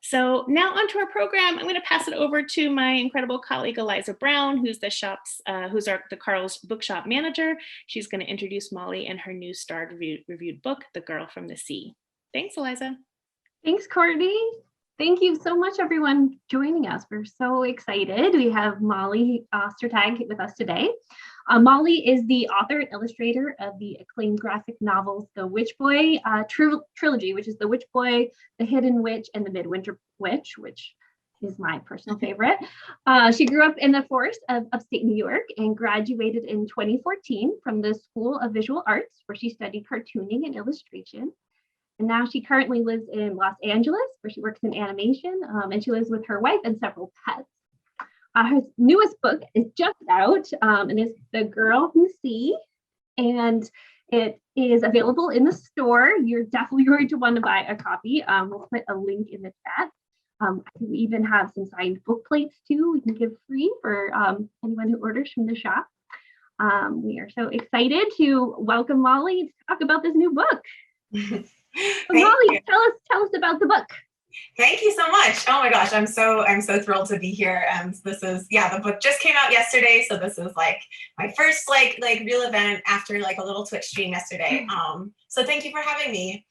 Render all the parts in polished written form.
So now onto our program. I'm going to pass it over to my incredible colleague Eliza Brown, who's the Carl's Bookshop manager. She's going to introduce Molly and her new reviewed book, The Girl from the Sea. Thanks, Eliza. Thanks, Courtney. Thank you so much, everyone, joining us. We're so excited. We have Molly Ostertag with us today. Molly is the author and illustrator of the acclaimed graphic novels, The Witch Boy trilogy, which is The Witch Boy, The Hidden Witch, and The Midwinter Witch, which is my personal favorite. She grew up in the forest of upstate New York and graduated in 2014 from the School of Visual Arts, where she studied cartooning and illustration. And now she currently lives in Los Angeles, where she works in animation, and she lives with her wife and several pets. Her newest book is just out, and it's The Girl from the Sea, and it is available in the store. You're definitely going to want to buy a copy. We'll put a link in the chat. I think we even have some signed book plates too. We can give free for anyone who orders from the shop. We are so excited to welcome Molly to talk about this new book. Molly, tell us about the book. Thank you so much. Oh my gosh, I'm so thrilled to be here. And this is, the book just came out yesterday, so this is like my first like real event after like a little Twitch stream yesterday. So thank you for having me.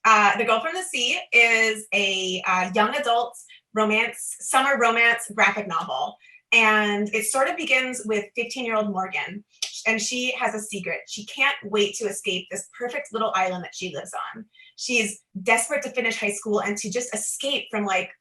The Girl from the Sea is a young adult summer romance graphic novel. And it sort of begins with 15-year-old Morgan, and she has a secret. She can't wait to escape this perfect little island that she lives on. She's desperate to finish high school and to just escape from like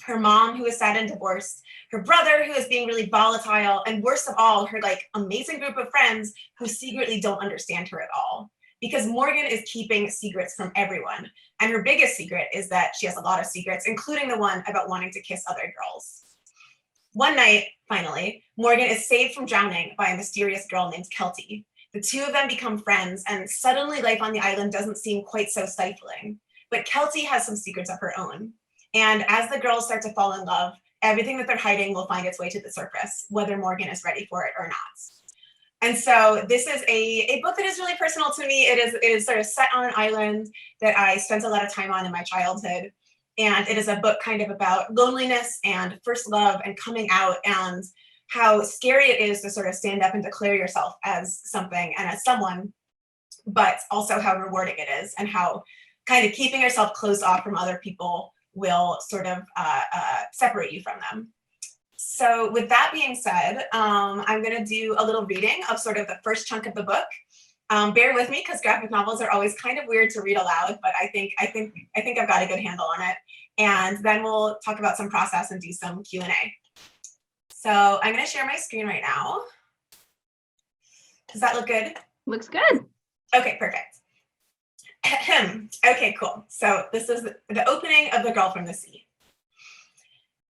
her mom, who is sad and divorced, her brother, who is being really volatile, and worst of all, her like amazing group of friends who secretly don't understand her at all. Because Morgan is keeping secrets from everyone. And her biggest secret is that she has a lot of secrets, including the one about wanting to kiss other girls. One night, finally, Morgan is saved from drowning by a mysterious girl named Kelty. The two of them become friends, and suddenly life on the island doesn't seem quite so stifling. But Kelty has some secrets of her own. And as the girls start to fall in love, everything that they're hiding will find its way to the surface, whether Morgan is ready for it or not. And so this is a book that is really personal to me. It is sort of set on an island that I spent a lot of time on in my childhood. And it is a book kind of about loneliness and first love and coming out and how scary it is to sort of stand up and declare yourself as something and as someone, but also how rewarding it is and how kind of keeping yourself closed off from other people will sort of separate you from them. So with that being said, I'm going to do a little reading of sort of the first chunk of the book. Bear with me because graphic novels are always kind of weird to read aloud, but I think I've got a good handle on it. And then we'll talk about some process and do some Q&A. So I'm going to share my screen right now. Does that look good? Looks good. Okay, perfect. Okay, cool. So this is the opening of The Girl from the Sea.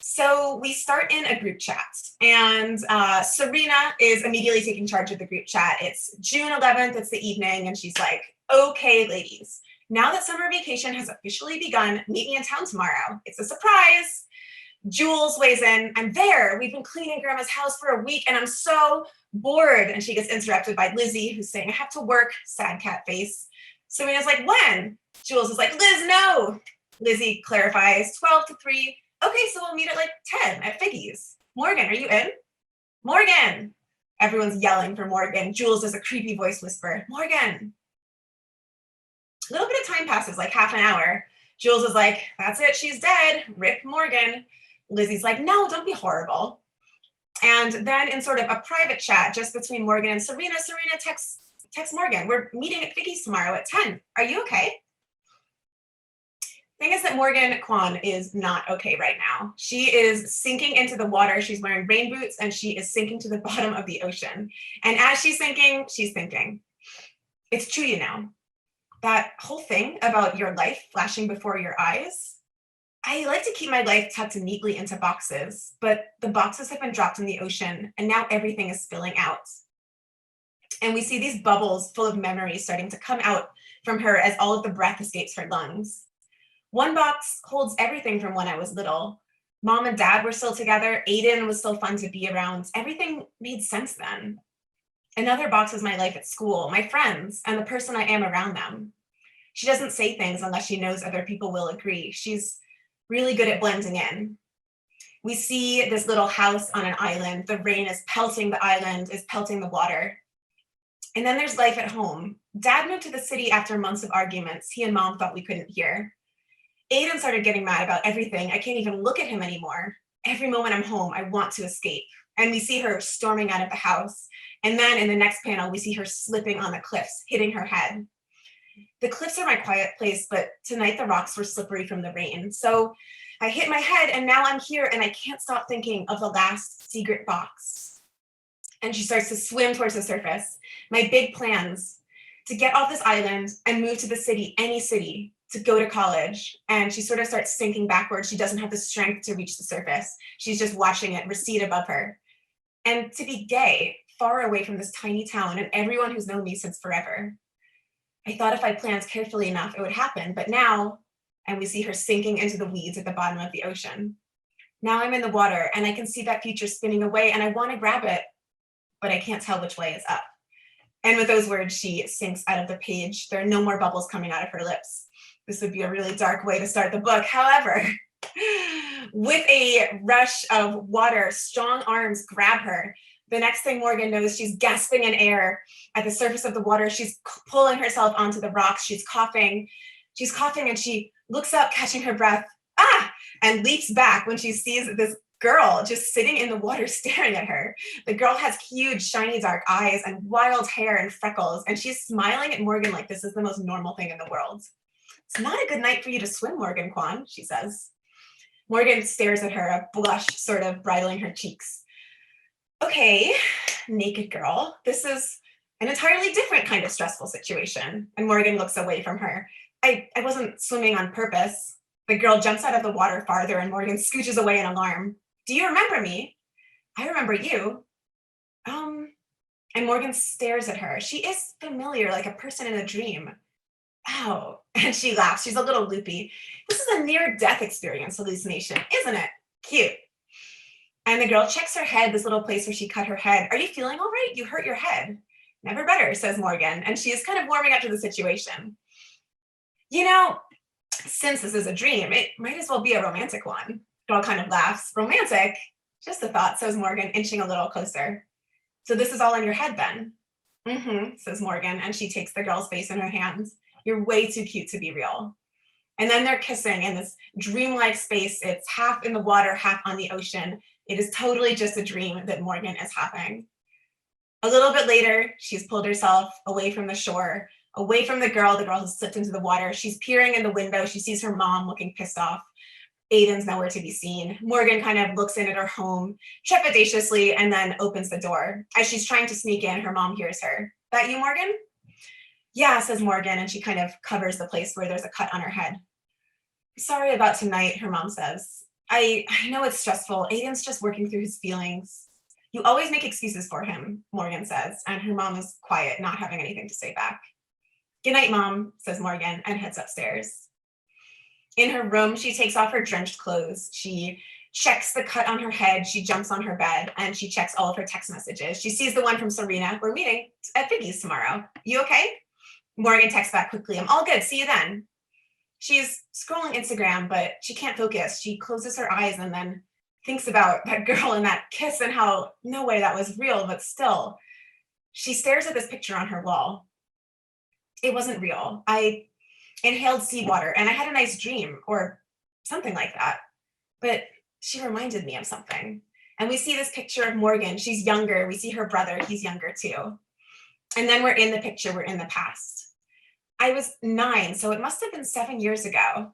So we start in a group chat, and Serena is immediately taking charge of the group chat. It's June 11th, it's the evening, and she's like, okay, ladies, now that summer vacation has officially begun, meet me in town tomorrow. It's a surprise. Jules weighs in, I'm there. We've been cleaning Grandma's house for a week, and I'm so bored. And she gets interrupted by Lizzie, who's saying, I have to work, sad cat face. Serena's like, when? Jules is like, Liz, no. Lizzie clarifies, 12 to 3. Okay, so we'll meet at like 10 at Figgy's. Morgan, are you in? Morgan! Everyone's yelling for Morgan. Jules does a creepy voice whisper, Morgan! A little bit of time passes, like half an hour. Jules is like, that's it, she's dead. Rip Morgan. Lizzie's like, no, don't be horrible. And then in sort of a private chat just between Morgan and Serena texts Morgan, we're meeting at Figgy's tomorrow at 10. Are you okay? Thing is that Morgan Kwan is not okay right now. She is sinking into the water. She's wearing rain boots and she is sinking to the bottom of the ocean. And as she's sinking, she's thinking, it's true, you know, that whole thing about your life flashing before your eyes. I like to keep my life tucked neatly into boxes, but the boxes have been dropped in the ocean and now everything is spilling out. And we see these bubbles full of memories starting to come out from her as all of the breath escapes her lungs. One box holds everything from when I was little. Mom and Dad were still together. Aiden was still fun to be around. Everything made sense then. Another box is my life at school, my friends, and the person I am around them. She doesn't say things unless she knows other people will agree. She's really good at blending in. We see this little house on an island. The rain is pelting the island, is pelting the water. And then there's life at home. Dad moved to the city after months of arguments he and Mom thought we couldn't hear. Aiden started getting mad about everything. I can't even look at him anymore. Every moment I'm home, I want to escape. And we see her storming out of the house. And then in the next panel, we see her slipping on the cliffs, hitting her head. The cliffs are my quiet place, but tonight the rocks were slippery from the rain. So I hit my head and now I'm here and I can't stop thinking of the last secret box. And she starts to swim towards the surface. My big plans to get off this island and move to the city, any city, to go to college. And she sort of starts sinking backwards. She doesn't have the strength to reach the surface. She's just watching it recede above her. And to be gay, far away from this tiny town and everyone who's known me since forever. I thought if I planned carefully enough, it would happen. But now, and we see her sinking into the weeds at the bottom of the ocean. Now I'm in the water and I can see that future spinning away and I want to grab it, but I can't tell which way is up. And with those words, she sinks out of the page. There are no more bubbles coming out of her lips. This would be a really dark way to start the book. However, with a rush of water, strong arms grab her. The next thing Morgan knows, she's gasping in air at the surface of the water. She's pulling herself onto the rocks. She's coughing. She's coughing and she looks up, catching her breath, and leaps back when she sees this girl just sitting in the water staring at her. The girl has huge, shiny, dark eyes and wild hair and freckles, and she's smiling at Morgan like this is the most normal thing in the world. It's not a good night for you to swim, Morgan Kwan, she says. Morgan stares at her, a blush sort of bridling her cheeks. Okay, naked girl, this is an entirely different kind of stressful situation. And Morgan looks away from her. I wasn't swimming on purpose. The girl jumps out of the water farther and Morgan scooches away in alarm. Do you remember me? I remember you. And Morgan stares at her. She is familiar, like a person in a dream. Ow. And she laughs. She's a little loopy. This is a near-death experience hallucination, isn't it? Cute. And the girl checks her head, this little place where she cut her head. Are you feeling all right? You hurt your head. Never better, says Morgan. And she is kind of warming up to the situation. You know, since this is a dream, it might as well be a romantic one. Girl kind of laughs. Romantic? Just a thought, says Morgan, inching a little closer. So this is all in your head then? Mm-hmm, says Morgan, and she takes the girl's face in her hands. You're way too cute to be real. And then they're kissing in this dreamlike space. It's half in the water, half on the ocean. It is totally just a dream that Morgan is having. A little bit later, she's pulled herself away from the shore, away from the girl has slipped into the water. She's peering in the window. She sees her mom looking pissed off. Aiden's nowhere to be seen. Morgan kind of looks in at her home trepidatiously and then opens the door. As she's trying to sneak in, her mom hears her. That you, Morgan? Yeah, says Morgan, and she kind of covers the place where there's a cut on her head. Sorry about tonight, her mom says. I know it's stressful. Aiden's just working through his feelings. You always make excuses for him, Morgan says, and her mom is quiet, not having anything to say back. Good night, Mom, says Morgan, and heads upstairs. In her room, she takes off her drenched clothes. She checks the cut on her head. She jumps on her bed, and she checks all of her text messages. She sees the one from Serena. We're meeting at Biggie's tomorrow. You okay? Morgan texts back quickly. I'm all good. See you then. She's scrolling Instagram, but she can't focus. She closes her eyes and then thinks about that girl and that kiss and how no way that was real, but still. She stares at this picture on her wall. It wasn't real. I inhaled seawater and I had a nice dream or something like that. But she reminded me of something. And we see this picture of Morgan. She's younger. We see her brother. He's younger too. And then we're in the picture. We're in the past. I was 9, so it must have been 7 years ago.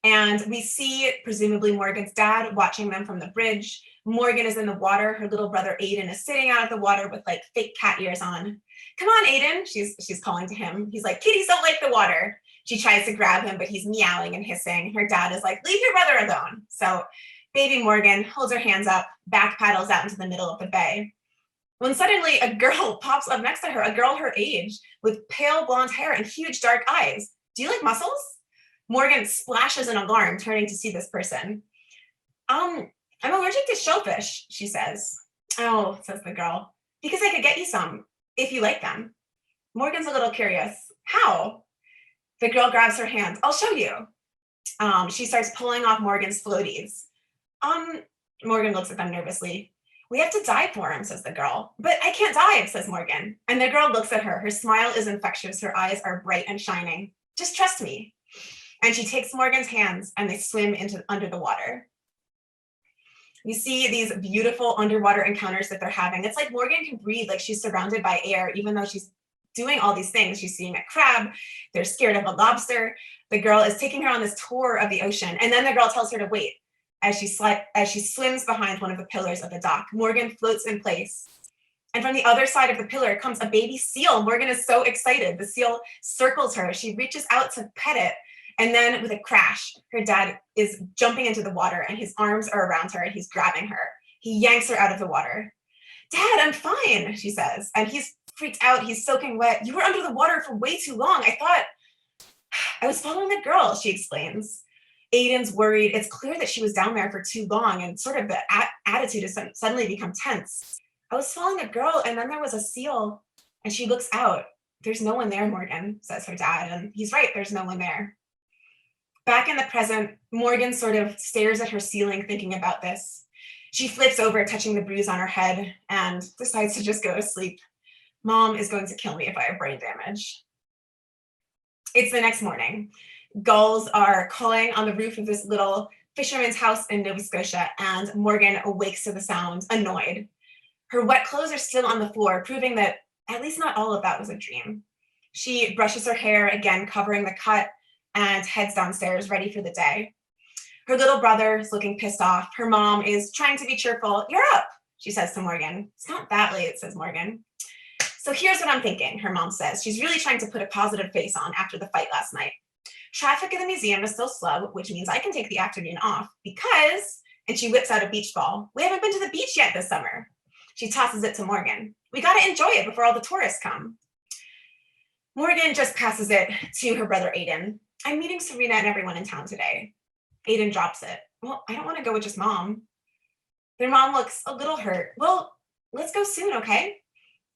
And we see presumably Morgan's dad watching them from the bridge. Morgan is in the water. Her little brother Aiden is sitting out of the water with like fake cat ears on. Come on, Aiden, she's calling to him. He's like, kitties don't like the water. She tries to grab him, but he's meowing and hissing. Her dad is like, leave your brother alone. So baby Morgan holds her hands up, back paddles out into the middle of the bay. When suddenly a girl pops up next to her, a girl her age with pale blonde hair and huge dark eyes. Do you like mussels? Morgan splashes in alarm, turning to see this person. I'm allergic to shellfish, she says. Oh, says the girl, because I could get you some if you like them. Morgan's a little curious. How? The girl grabs her hand. I'll show you. She starts pulling off Morgan's floaties. Morgan looks at them nervously. We have to dive for him, says the girl. But I can't dive, says Morgan. And the girl looks at her. Her smile is infectious. Her eyes are bright and shining. Just trust me. And she takes Morgan's hands and they swim under the water. We see these beautiful underwater encounters that they're having. It's like Morgan can breathe like she's surrounded by air, even though she's doing all these things. She's seeing a crab. They're scared of a lobster. The girl is taking her on this tour of the ocean. And then the girl tells her to wait. As she swims behind one of the pillars of the dock, Morgan floats in place. And from the other side of the pillar comes a baby seal. Morgan is so excited. The seal circles her. She reaches out to pet it. And then with a crash, her dad is jumping into the water and his arms are around her and he's grabbing her. He yanks her out of the water. Dad, I'm fine, she says. And he's freaked out. He's soaking wet. You were under the water for way too long. I thought I was following the girl, she explains. Aiden's worried. It's clear that she was down there for too long and sort of the attitude has suddenly become tense. I was following a girl and then there was a seal and she looks out. There's no one there, Morgan, says her dad. And he's right, there's no one there. Back in the present, Morgan sort of stares at her ceiling thinking about this. She flips over, touching the bruise on her head and decides to just go to sleep. Mom is going to kill me if I have brain damage. It's the next morning. Gulls are calling on the roof of this little fisherman's house in Nova Scotia, and Morgan awakes to the sound, annoyed. Her wet clothes are still on the floor, proving that at least not all of that was a dream. She brushes her hair, again covering the cut, and heads downstairs, ready for the day. Her little brother is looking pissed off. Her mom is trying to be cheerful. You're up, she says to Morgan. It's not that late, says Morgan. So here's what I'm thinking, her mom says. She's really trying to put a positive face on after the fight last night. Traffic in the museum is still slow, which means I can take the afternoon off because, and she whips out a beach ball. We haven't been to the beach yet this summer. She tosses it to Morgan. We got to enjoy it before all the tourists come. Morgan just passes it to her brother, Aiden. I'm meeting Serena and everyone in town today. Aiden drops it. Well, I don't want to go with just mom. Their mom looks a little hurt. Well, let's go soon, okay?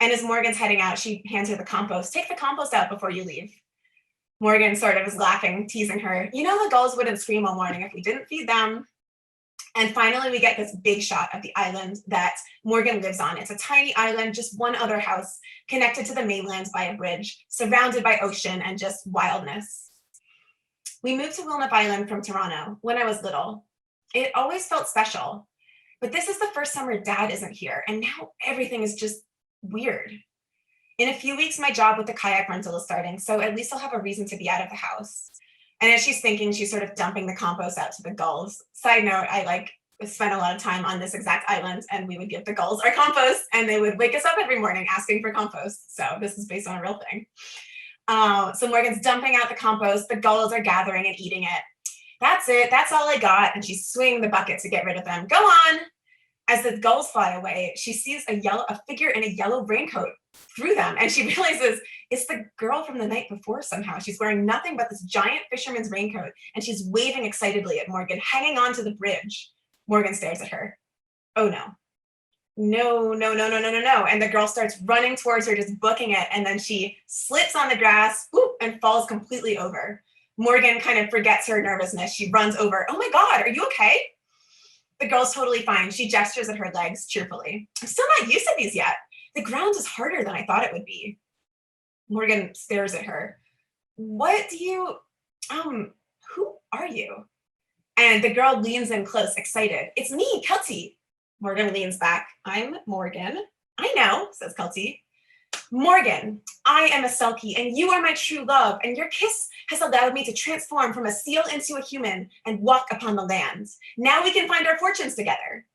And as Morgan's heading out, she hands her the compost. Take the compost out before you leave. Morgan sort of is laughing, teasing her. You know the gulls wouldn't scream all morning if we didn't feed them. And finally, we get this big shot of the island that Morgan lives on. It's a tiny island, just one other house, connected to the mainland by a bridge, surrounded by ocean and just wildness. We moved to Wilmette Island from Toronto when I was little. It always felt special. But this is the first summer Dad isn't here, and now everything is just weird. In a few weeks, my job with the kayak rental is starting, so at least I'll have a reason to be out of the house. And as she's thinking, she's sort of dumping the compost out to the gulls. Side note, I spent a lot of time on this exact island, and we would give the gulls our compost, and they would wake us up every morning asking for compost. So this is based on a real thing. So Morgan's dumping out the compost. The gulls are gathering and eating it. That's it. That's all I got. And she's swinging the bucket to get rid of them. Go on. As the gulls fly away, she sees a figure in a yellow raincoat through them. And she realizes it's the girl from the night before somehow. She's wearing nothing but this giant fisherman's raincoat. And she's waving excitedly at Morgan, hanging on to the bridge. Morgan stares at her. Oh no. No. And the girl starts running towards her, just booking it. And then she slips on the grass and falls completely over. Morgan kind of forgets her nervousness. She runs over. Oh my God, are you okay? The girl's totally fine. She gestures at her legs cheerfully. I'm still not used to these yet. The ground is harder than I thought it would be. Morgan stares at her. Who are you? And the girl leans in close, excited. It's me, Kelty. Morgan leans back. I'm Morgan. I know, says Kelty. Morgan, I am a Selkie, and you are my true love, and your kiss has allowed me to transform from a seal into a human and walk upon the land. Now we can find our fortunes together.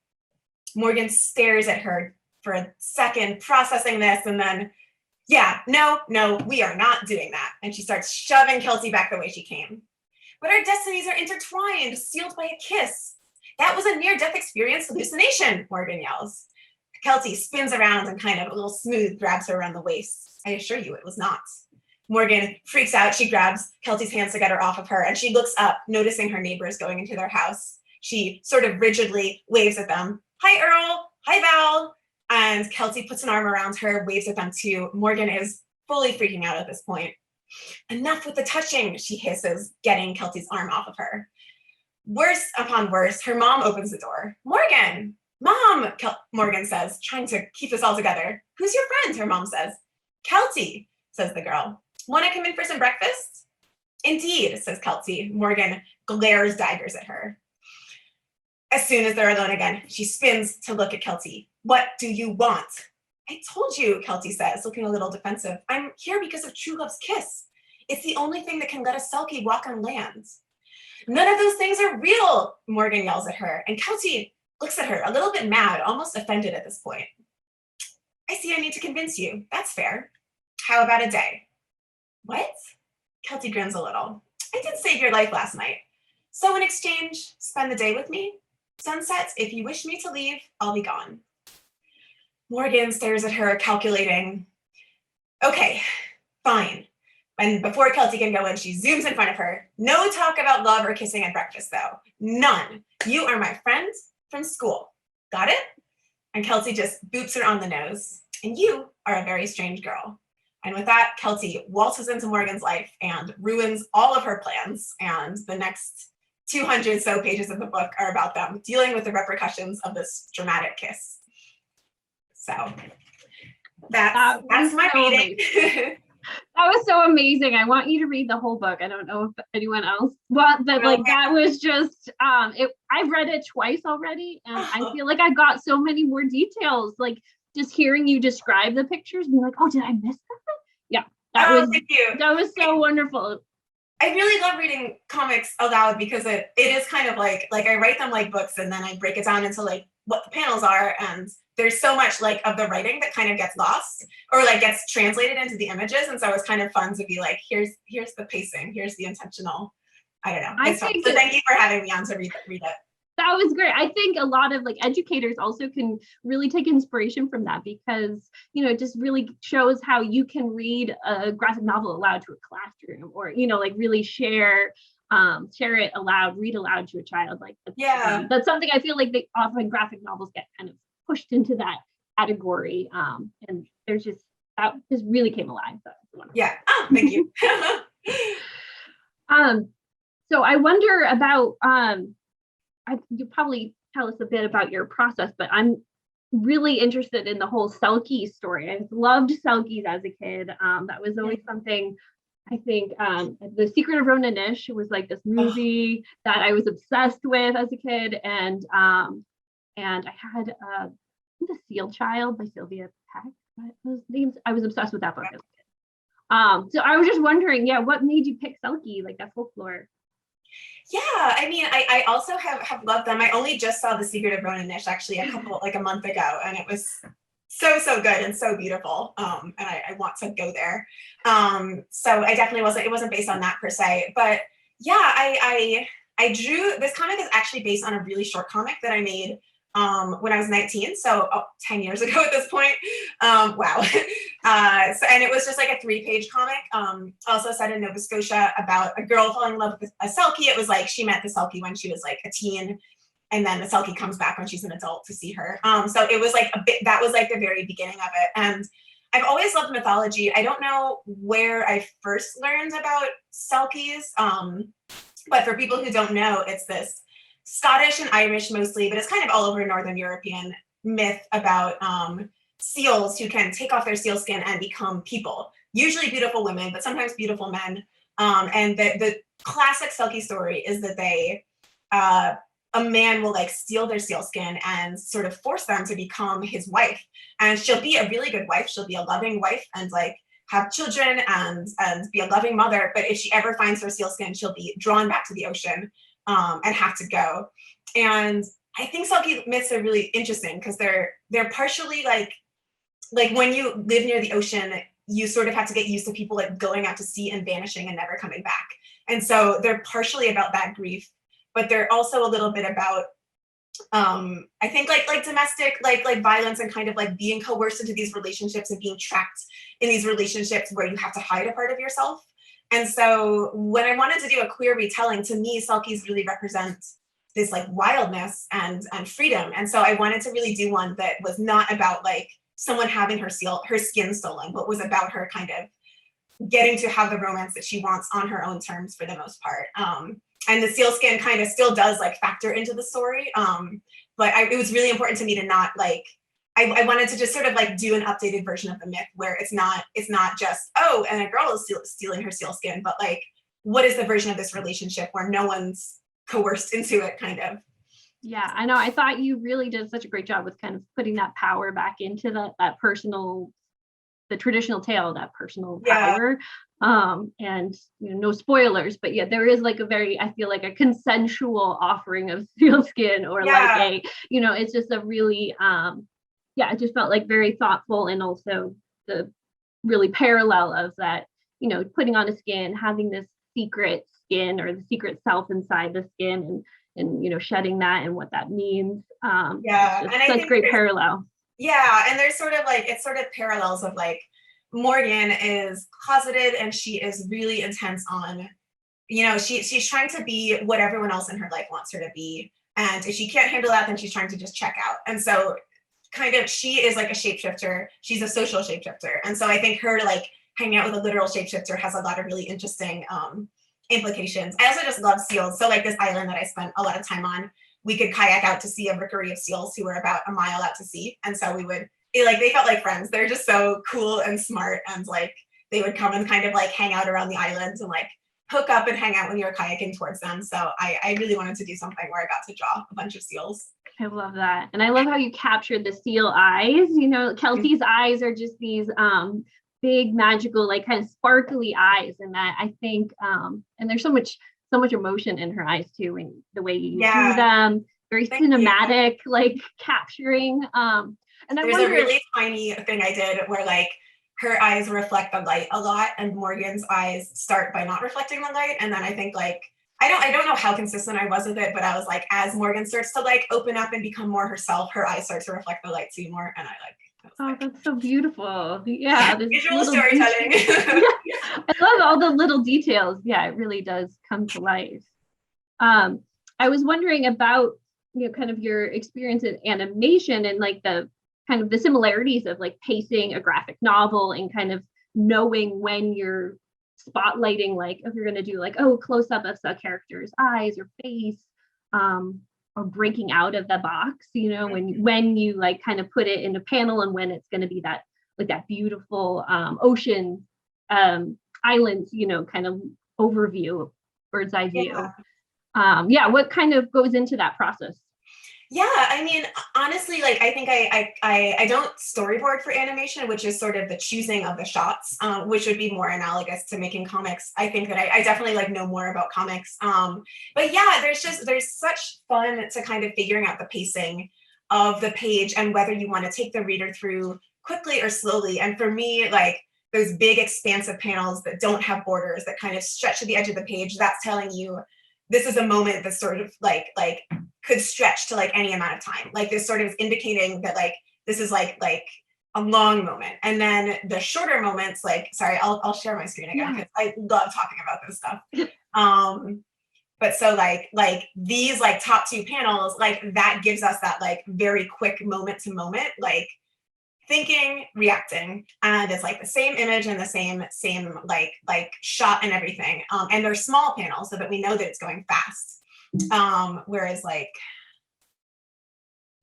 Morgan stares at her for a second, processing this, and then, no, we are not doing that. And she starts shoving Kelty back the way she came. But our destinies are intertwined, sealed by a kiss. That was a near-death experience hallucination, Morgan yells. Kelty spins around and kind of a little smooth grabs her around the waist. I assure you it was not. Morgan freaks out. She grabs Kelty's hands to get her off of her, and she looks up, noticing her neighbors going into their house. She sort of rigidly waves at them. Hi, Earl. Hi, Val. And Kelty puts an arm around her, waves at them too. Morgan is fully freaking out at this point. Enough with the touching, she hisses, getting Kelty's arm off of her. Worse upon worse, her mom opens the door. Morgan! Mom, Morgan says, trying to keep this all together. Who's your friend? Her mom says. Kelty, says the girl. Want to come in for some breakfast? Indeed, says Kelty. Morgan glares daggers at her. As soon as they're alone again, she spins to look at Kelty. What do you want? I told you, Kelty says, looking a little defensive. I'm here because of true love's kiss. It's the only thing that can let a Selkie walk on land. None of those things are real, Morgan yells at her, and Kelty looks at her, a little bit mad, almost offended at this point. I see I need to convince you. That's fair. How about a day? What? Kelty grins a little. I did save your life last night. So in exchange, spend the day with me? Sunsets, if you wish me to leave, I'll be gone. Morgan stares at her, calculating. Okay, fine. And before Kelty can go in, she zooms in front of her. No talk about love or kissing at breakfast, though. None. You are my friend from school. Got it? And Kelty just boops her on the nose. And you are a very strange girl. And with that, Kelty waltzes into Morgan's life and ruins all of her plans. And the next 200 so pages of the book are about them dealing with the repercussions of this dramatic kiss. So that's my reading. That was so amazing. I want you to read the whole book. I don't know if anyone else, but that was just I've read it twice already, and I feel like I got so many more details. Like just hearing you describe the pictures and like, oh, did I miss that? Yeah, thank you. That was so wonderful. I really love reading comics aloud because it is kind of like I write them like books, and then I break it down into like what the panels are, and there's so much like of the writing that kind of gets lost or like gets translated into the images. And so it's kind of fun to be like, here's the pacing, here's the intentional, I don't know. So thank you for having me on to read it. That was great. I think a lot of like educators also can really take inspiration from that because, you know, it just really shows how you can read a graphic novel aloud to a classroom or, you know, like really share it aloud, read aloud to a child. Like, that's something I feel like they often graphic novels get kind of pushed into that category. And there's just, that just really came alive. So yeah. Oh, thank you. So I wonder about, you probably tell us a bit about your process, but I'm really interested in the whole Selkie story. I loved Selkies as a kid. That was always something. I think The Secret of Ronan Nish was like this movie that I was obsessed with as a kid, and I had The Seal Child by Sylvia Plath. I was obsessed with that book as a kid. So I was just wondering, what made you pick Selkie, like that folklore? Yeah, I mean, I also have loved them. I only just saw The Secret of Ronan Nish actually a month ago, and it was so good and so beautiful. And I want to go there. So I definitely it wasn't based on that per se, but yeah, I drew, this comic is actually based on a really short comic that I made when I was 19, so 10 years ago at this point. Wow. And it was just like a 3-page comic, also set in Nova Scotia about a girl falling in love with a Selkie. It was like she met the Selkie when she was like a teen, and then the Selkie comes back when she's an adult to see her. So it was like that was like the very beginning of it. And I've always loved mythology. I don't know where I first learned about Selkies, but for people who don't know, it's this Scottish and Irish mostly, but it's kind of all over Northern European myth about seals who can take off their seal skin and become people, usually beautiful women, but sometimes beautiful men. And the classic Selkie story is that a man will like steal their seal skin and sort of force them to become his wife. And she'll be a really good wife. She'll be a loving wife and like have children and be a loving mother. But if she ever finds her seal skin, she'll be drawn back to the ocean and have to go. And I think Selkie myths are really interesting because they're partially like when you live near the ocean, you sort of have to get used to people like going out to sea and vanishing and never coming back. And so they're partially about that grief, but they're also a little bit about I think like domestic like violence and kind of like being coerced into these relationships and being trapped in these relationships where you have to hide a part of yourself. And so when I wanted to do a queer retelling, to me, Selkies really represent this like wildness and freedom. And so I wanted to really do one that was not about like someone having her skin stolen, but was about her kind of getting to have the romance that she wants on her own terms for the most part. And the sealskin kind of still does like factor into the story. But it was really important to me to not like, I wanted to just sort of like do an updated version of the myth where it's not just, oh, and a girl is stealing her sealskin, but like, what is the version of this relationship where no one's coerced into it, kind of. Yeah, I know. I thought you really did such a great job with kind of putting that power back into that personal, the traditional tale, that personal power. And no spoilers, but yeah, there is like a very, I feel like a consensual offering of sealskin, or like a, it's just a really, it just felt like very thoughtful, and also the really parallel of that, putting on a skin, having this secret skin or the secret self inside the skin, and shedding that and what that means. And I think great parallel. Yeah, and there's sort of like, it's sort of parallels of like, Morgan is closeted and she is really intense on, she's trying to be what everyone else in her life wants her to be. And if she can't handle that, then she's trying to just check out. And so kind of, she is like a shapeshifter. She's a social shapeshifter. And so I think her like hanging out with a literal shapeshifter has a lot of really interesting implications. I also just love seals. So like this island that I spent a lot of time on, we could kayak out to see a rookery of seals who were about a mile out to sea. And so we would, they felt like friends. They're just so cool and smart. And like, they would come and kind of like hang out around the islands and like hook up and hang out when you were kayaking towards them. So I really wanted to do something where I got to draw a bunch of seals. I love that. And I love how you captured the seal eyes. Kelty's eyes are just these big, magical, like kind of sparkly eyes. And that I think, and there's so much emotion in her eyes too, and the way you do them, very cinematic, like capturing. And there's a really tiny thing I did where like her eyes reflect the light a lot, and Morgan's eyes start by not reflecting the light. And then I think like, I don't know how consistent I was with it, but I was like, as Morgan starts to like open up and become more herself, her eyes start to reflect the light too more. And that's so beautiful. Yeah. Visual storytelling. I love all the little details. Yeah, it really does come to life. I was wondering about, kind of your experience in animation, and like the kind of the similarities of like pacing a graphic novel, and kind of knowing when you're spotlighting, like if you're going to do like, close up of the character's eyes or face, or breaking out of the box, when you like kind of put it in a panel, and when it's going to be that like that beautiful ocean islands, kind of overview, bird's eye view. What kind of goes into that process? Yeah, I mean, honestly, like I think I don't storyboard for animation, which is sort of the choosing of the shots, which would be more analogous to making comics. I think that I definitely like know more about comics. But yeah, there's such fun to kind of figuring out the pacing of the page, and whether you want to take the reader through quickly or slowly. And for me, like those big expansive panels that don't have borders, that kind of stretch to the edge of the page, that's telling you this is a moment that's sort of like could stretch to like any amount of time. Like this sort of is indicating that like this is like a long moment. And then the shorter moments, like, sorry, I'll share my screen again because I love talking about this stuff. But so like these like top two panels, like that gives us that like very quick moment to moment, like thinking, reacting, and it's like the same image and the same like shot and everything. And they're small panels so that we know that it's going fast. Whereas like,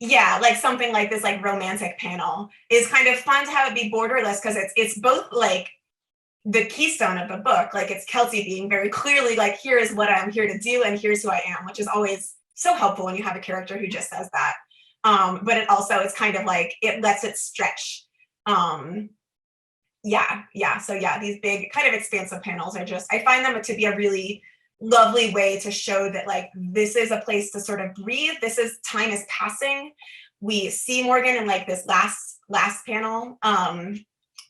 like something like this like romantic panel is kind of fun to have it be borderless, because it's both like the keystone of the book, like it's Kelty being very clearly like, here is what I'm here to do and here's who I am, which is always so helpful when you have a character who just says that. But it also is kind of like, it lets it stretch. So these big kind of expansive panels are just, I find them to be a really lovely way to show that like, this is a place to sort of breathe. This is, time is passing. We see Morgan in like this last panel on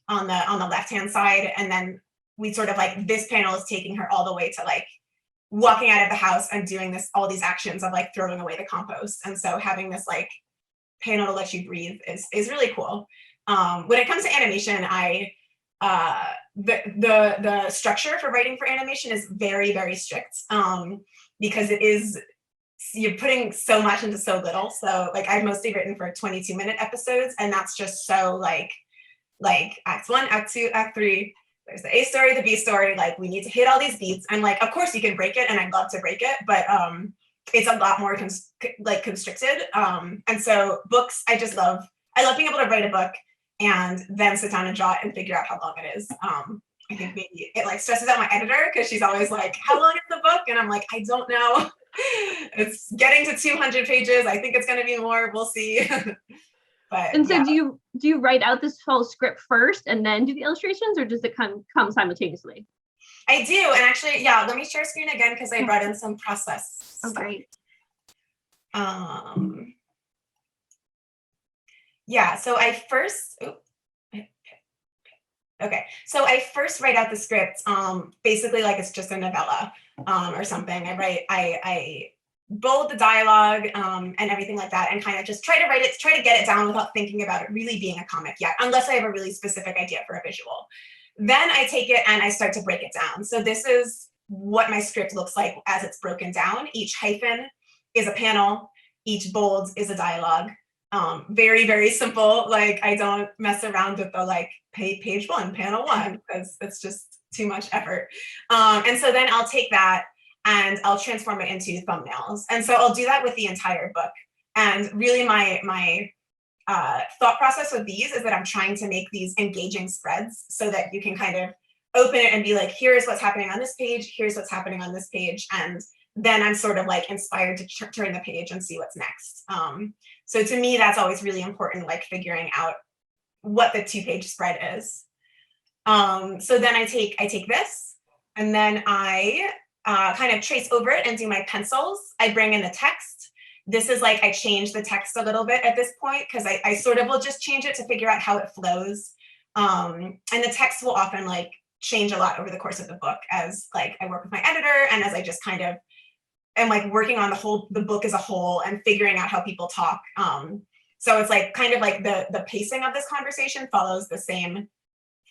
the left-hand side. And then we sort of like, this panel is taking her all the way to like walking out of the house and doing all these actions of like throwing away the compost. And so having this like panel to let you breathe is really cool. When it comes to animation, the structure for writing for animation is very, very strict, because you're putting so much into so little. So like I've mostly written for 22-minute episodes, and that's just so like act 1, act 2, act 3, there's the A story, the B story, like we need to hit all these beats. And like, of course you can break it, and I'd love to break it, but it's a lot more constricted. And so books, I love being able to write a book and then sit down and draw it and figure out how long it is. I think maybe it like stresses out my editor because she's always like, how long is the book? And I'm like, I don't know. It's getting to 200 pages. I think it's going to be more. We'll see. But and so yeah. do you write out this whole script first and then do the illustrations, or does it come simultaneously? I do. And actually, yeah, let me share screen again because I brought in some process. Oh, great. Yeah, so I first, so I first write out the script, basically like it's just a novella or something. I bold the dialogue and everything like that, and kind of just try to get it down without thinking about it really being a comic yet, unless I have a really specific idea for a visual. Then I take it and I start to break it down. So this is what my script looks like as it's broken down. Each hyphen is a panel, each bold is a dialogue. Very, very simple. Like I don't mess around with the like page 1, panel 1, because it's just too much effort. And so then I'll take that and I'll transform it into thumbnails. And so I'll do that with the entire book. And really my thought process with these is that I'm trying to make these engaging spreads so that you can kind of open it and be like, here's what's happening on this page, here's what's happening on this page. And then I'm sort of like inspired to turn the page and see what's next. So to me, that's always really important, like figuring out what the 2-page spread is. So then I take this and then I kind of trace over it and do my pencils. I bring in the text. This is like, I change the text a little bit at this point because I sort of will just change it to figure out how it flows. And the text will often like change a lot over the course of the book as like I work with my editor and as I just kind of am like working on the book as a whole and figuring out how people talk. So it's like kind of like the pacing of this conversation follows the same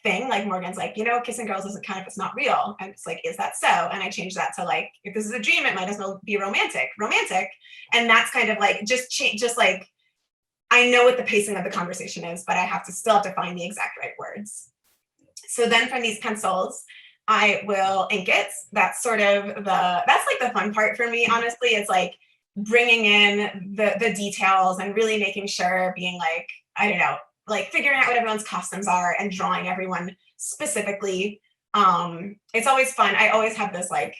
thing. Like Morgan's like, kissing girls doesn't count if it's not real. And it's like, is that so? And I changed that to like, if this is a dream, it might as well be romantic. And that's kind of like, just like, I know what the pacing of the conversation is, but I still have to find the exact right words. So then from these pencils, I will ink it. That's sort of that's like the fun part for me, honestly. It's like bringing in the details and really making sure, being like, I don't know, like figuring out what everyone's costumes are and drawing everyone specifically. It's always fun. I always have this like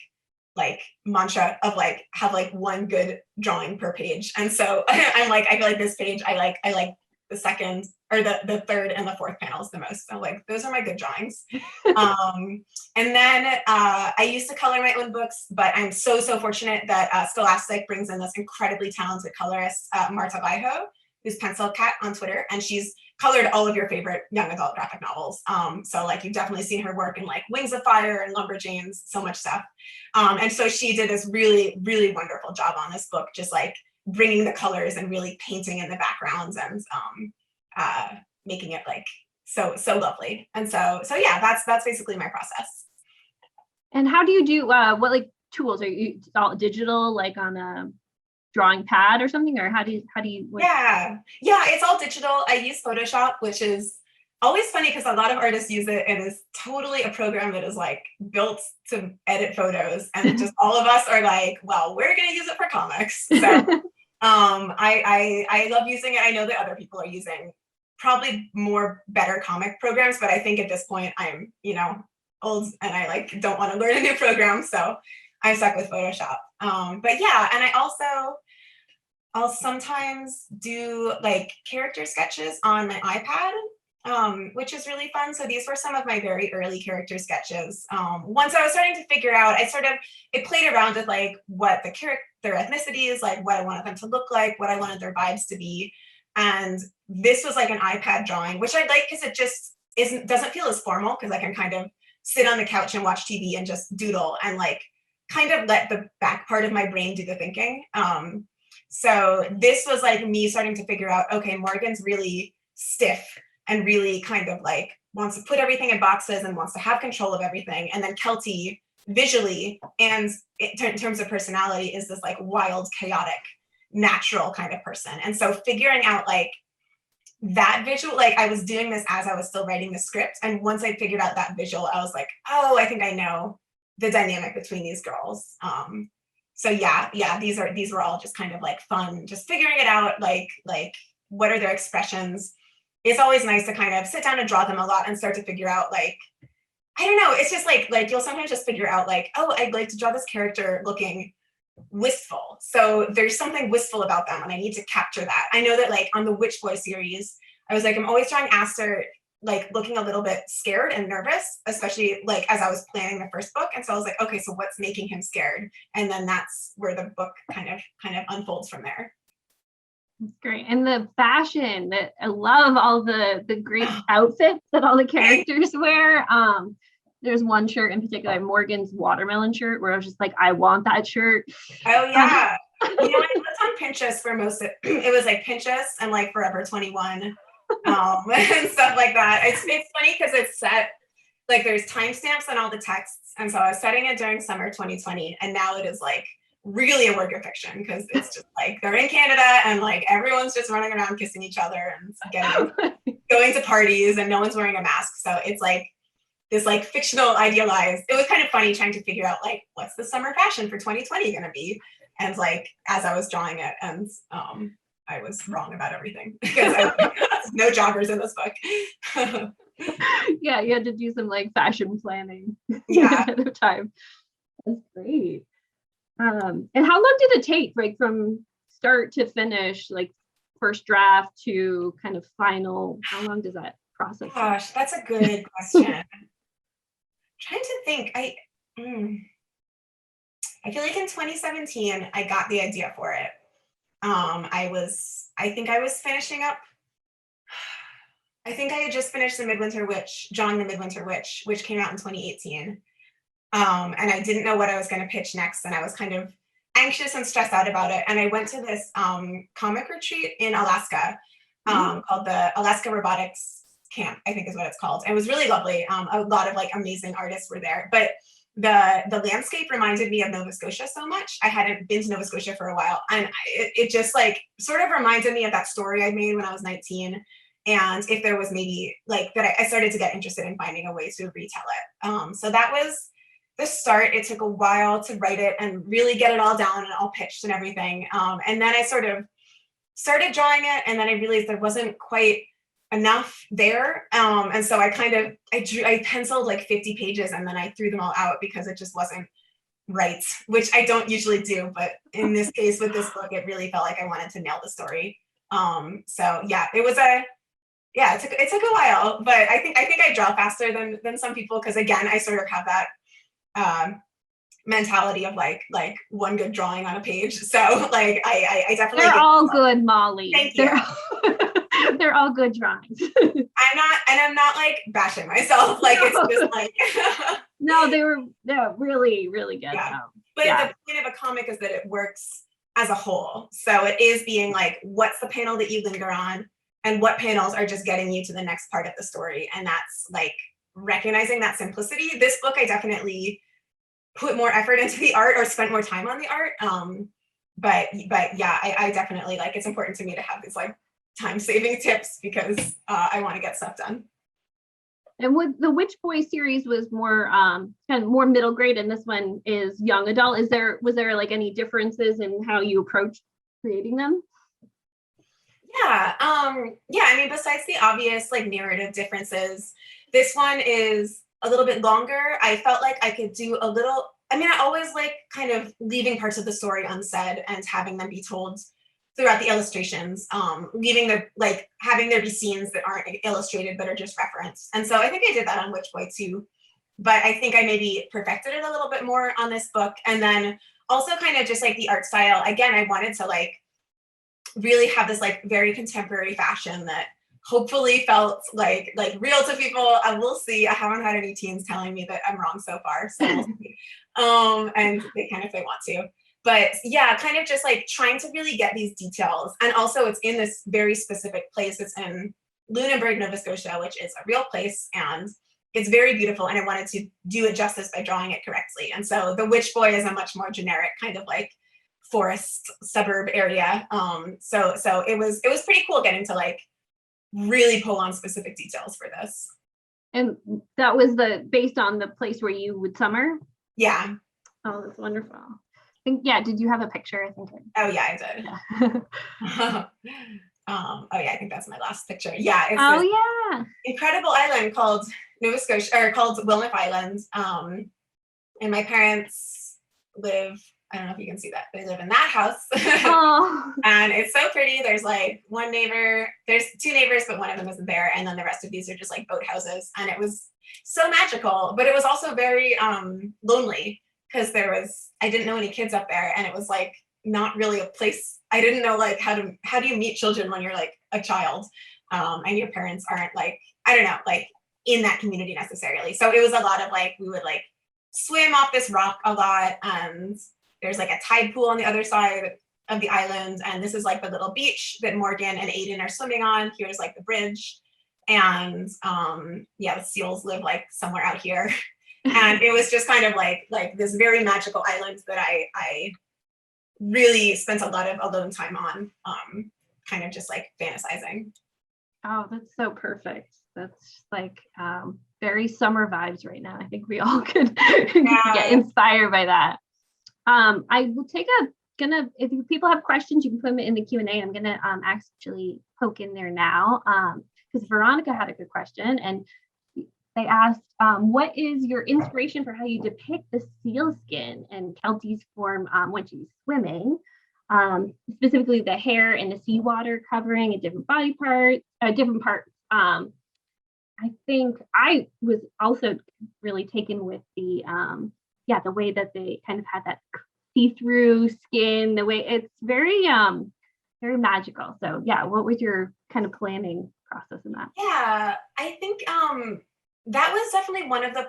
mantra of like have like one good drawing per page. And so I'm like, I feel like this page, I like the second or the third and the fourth panels the most. So like, those are my good drawings. And then I used to color my own books, but I'm so fortunate that Scholastic brings in this incredibly talented colorist, Marta Baiho, who's Pencil Cat on Twitter. And she's colored all of your favorite young adult graphic novels. So like you've definitely seen her work in like Wings of Fire and Lumberjanes, so much stuff. And so she did this really, really wonderful job on this book, just like bringing the colors and really painting in the backgrounds and making it like so lovely. And so yeah, that's basically my process. And how do you do what like tools are you all digital, like on a drawing pad or something, or how do you what? Yeah, it's all digital. I use Photoshop, which is always funny because a lot of artists use it and it's totally a program that is like built to edit photos, and just all of us are like, well, we're gonna use it for comics. So I love using it. I know that other people are using probably more better comic programs, but I think at this point I'm old and I like don't want to learn a new program, so I'm stuck with Photoshop. But yeah, and I'll sometimes do like character sketches on my iPad, which is really fun. So these were some of my very early character sketches. Once I was starting to figure out, I played around with like what their ethnicity is, like what I wanted them to look like, what I wanted their vibes to be. And this was like an iPad drawing, which I like because it just doesn't feel as formal, because I can kind of sit on the couch and watch TV and just doodle and like kind of let the back part of my brain do the thinking. So this was like me starting to figure out, okay, Morgan's really stiff and really kind of like wants to put everything in boxes and wants to have control of everything. And then Kelty visually and in terms of personality is this like wild, chaotic, natural kind of person. And so figuring out like that visual, like I was doing this as I was still writing the script. And once I figured out that visual, I was like, oh, I think I know the dynamic between these girls. So yeah, these were all just kind of like fun, just figuring it out, like what are their expressions. It's always nice to kind of sit down and draw them a lot and start to figure out, like, I don't know, it's just like you'll sometimes just figure out like, oh, I'd like to draw this character looking wistful. So there's something wistful about them and I need to capture that. I know that like on the Witch Boy series, I was like, I'm always drawing Aster like looking a little bit scared and nervous, especially like as I was planning the first book. And so I was like, okay, so what's making him scared? And then that's where the book kind of unfolds from there. That's great. And the fashion, that I love all the great outfits that all the characters wear. There's one shirt in particular, Morgan's watermelon shirt, where I was just like, I want that shirt. Oh yeah. You know, I looked on Pinterest for most of it was like Pinterest and like Forever 21 and stuff like that. It's funny because it's set like there's timestamps on all the texts. And so I was setting it during summer 2020. And now it is like really a work of fiction because it's just like they're in Canada and like everyone's just running around kissing each other and going to parties and no one's wearing a mask. So it's like this like fictional idealized, it was kind of funny trying to figure out like what's the summer fashion for 2020 gonna be? And like as I was drawing it, and I was wrong about everything because there's no joggers in this book. Yeah, you had to do some like fashion planning Yeah. ahead of time. That's great. And how long did it take, like from start to finish, like first draft to kind of final? How long does that process take? Gosh, that's a good question. Trying to think, I feel like in 2017 I got the idea for it. I think I was finishing up. I think I had just finished The Midwinter Witch, John the Midwinter Witch, which came out in 2018. And I didn't know what I was going to pitch next, and I was kind of anxious and stressed out about it. And I went to this comic retreat in Alaska called the Alaska Robotics Camp, I think is what it's called. It was really lovely. A lot of like amazing artists were there, but the landscape reminded me of Nova Scotia so much. I hadn't been to Nova Scotia for a while, and it just like sort of reminded me of that story I made when I was 19. And if there was maybe like that, I started to get interested in finding a way to retell it. So that was the start. It took a while to write it and really get it all down and all pitched and everything. And then I sort of started drawing it, and then I realized there wasn't quite enough there. And so I penciled like 50 pages and then I threw them all out because it just wasn't right, which I don't usually do. But in this case with this book, it really felt like I wanted to nail the story. So yeah, it took a while, but I think I draw faster than some people because again, I sort of have that mentality of like one good drawing on a page. So like I definitely they're all good, Molly. Thank you. They're all good drawings. I'm not like bashing myself. Like it's just like no, they're really, really good. Yeah. But the point of a comic is that it works as a whole. So it is being like, what's the panel that you linger on? And what panels are just getting you to the next part of the story? And that's like recognizing that simplicity. This book, I definitely put more effort into the art or spent more time on the art. But yeah, I definitely like, it's important to me to have these like time-saving tips because I want to get stuff done. And with the Witch Boy series was more kind of more middle grade, and this one is young adult. Was there like any differences in how you approached creating them? Yeah, I mean, besides the obvious like narrative differences, this one is a little bit longer. I felt like I could do a little, I mean, I always like kind of leaving parts of the story unsaid and having them be told throughout the illustrations, having there be scenes that aren't illustrated but are just referenced. And so I think I did that on Witch Boy too, but I think I maybe perfected it a little bit more on this book. And then also kind of just like the art style, again, I wanted to like really have this like very contemporary fashion that hopefully felt like real to people. I will see. I haven't had any teens telling me that I'm wrong so far. So we'll see. And they can if they want to. But yeah, kind of just like trying to really get these details. And also it's in this very specific place. It's in Lunenburg, Nova Scotia, which is a real place. And it's very beautiful. And I wanted to do it justice by drawing it correctly. And so the Witch Boy is a much more generic kind of like forest suburb area. So it was pretty cool getting to like really pull on specific details for this. And that was based on the place where you would summer? Yeah. Oh, that's wonderful. I think, yeah, did you have a picture? I think. Oh yeah, I did. Yeah. Oh yeah, I think that's my last picture. Yeah, it's Oh this yeah. incredible island called Nova Scotia, or called Wilmot Island. And my parents live, I don't know if you can see that, they live in that house. Oh. And it's so pretty. There's like one neighbor, there's two neighbors, but one of them isn't there. And then the rest of these are just like boat houses. And it was so magical, but it was also very lonely because I didn't know any kids up there. And it was like not really a place. I didn't know like how do you meet children when you're like a child? And your parents aren't like, I don't know, like in that community necessarily. So it was a lot of like, we would like swim off this rock a lot. And there's like a tide pool on the other side of the island. And this is like the little beach that Morgan and Aiden are swimming on. Here's like the bridge. And yeah, the seals live like somewhere out here. And it was just kind of like this very magical island that I really spent a lot of alone time on, kind of just like fantasizing. Oh, that's so perfect. That's like very summer vibes right now. I think we all could get inspired by that. I will if people have questions, you can put them in the Q&A. I'm gonna actually poke in there now because Veronica had a good question, and they asked, what is your inspiration for how you depict the seal skin and Keltie's form when she's swimming? Specifically the hair and the seawater covering a different body part, different parts. I think I was also really taken with the way that they kind of had that see-through skin, the way it's very very magical. So yeah, what was your kind of planning process in that? Yeah, I think that was definitely one of the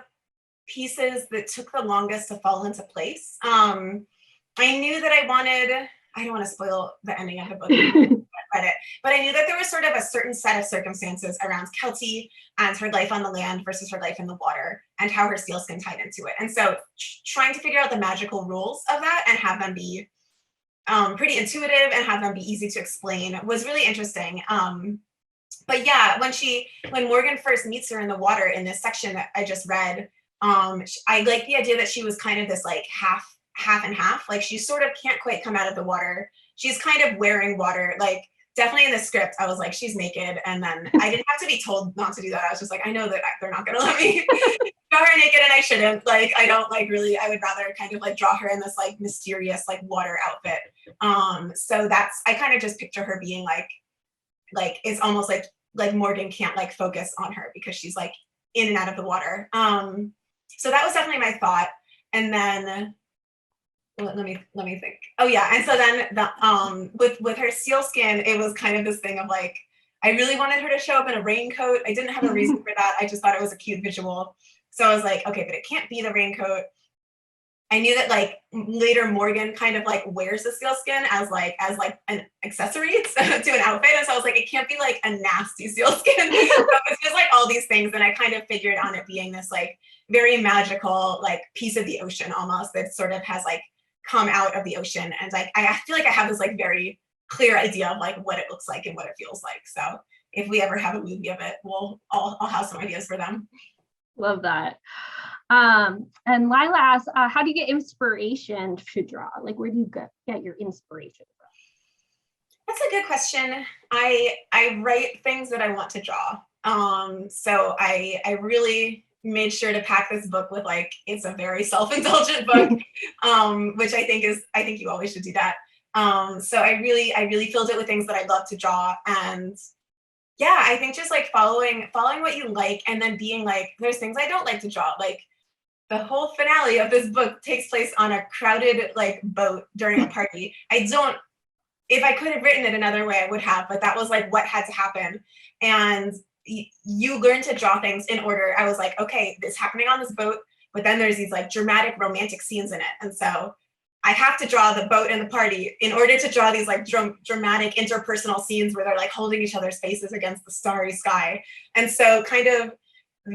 pieces that took the longest to fall into place. I knew that I don't want to spoil the ending of the book, read it, but I knew that there was sort of a certain set of circumstances around Keltie and her life on the land versus her life in the water and how her sealskin tied into it. And so trying to figure out the magical rules of that and have them be pretty intuitive and have them be easy to explain was really interesting. But yeah, when Morgan first meets her in the water in this section that I just read, I like the idea that she was kind of this like half and half, like she sort of can't quite come out of the water. She's kind of wearing water, like definitely in the script, I was like, she's naked. And then I didn't have to be told not to do that. I was just like, I know that they're not going to let me draw her naked and I shouldn't. Like, I don't like really, I would rather kind of like draw her in this like mysterious like water outfit. So I kind of just picture her being like it's almost like Morgan can't like focus on her because she's like in and out of the water. So that was definitely my thought. And then let me think. Oh yeah, and so then with her sealskin, it was kind of this thing of like, I really wanted her to show up in a raincoat. I didn't have a reason for that. I just thought it was a cute visual. So I was like, okay, but it can't be the raincoat. I knew that like later Morgan kind of like wears the sealskin as like an accessory to an outfit. And so I was like, it can't be like a nasty sealskin. So it's just like all these things. And I kind of figured on it being this like very magical like piece of the ocean almost that sort of has like come out of the ocean. And like I feel like I have this like very clear idea of like what it looks like and what it feels like. So if we ever have a movie of it, I'll have some ideas for them. Love that. And Lila asks, how do you get inspiration to draw? Like, where do you get your inspiration from? That's a good question. I write things that I want to draw. So I really made sure to pack this book with like, it's a very self-indulgent book, which I think you always should do that. So I really filled it with things that I love to draw. And yeah, I think just like following what you like and then being like, there's things I don't like to draw. Like the whole finale of this book takes place on a crowded like boat during a party. If I could have written it another way, I would have, but that was like what had to happen. And you learn to draw things in order. I was like, okay, this happening on this boat, but then there's these like dramatic romantic scenes in it. And so I have to draw the boat and the party in order to draw these like dramatic interpersonal scenes where they're like holding each other's faces against the starry sky. And so kind of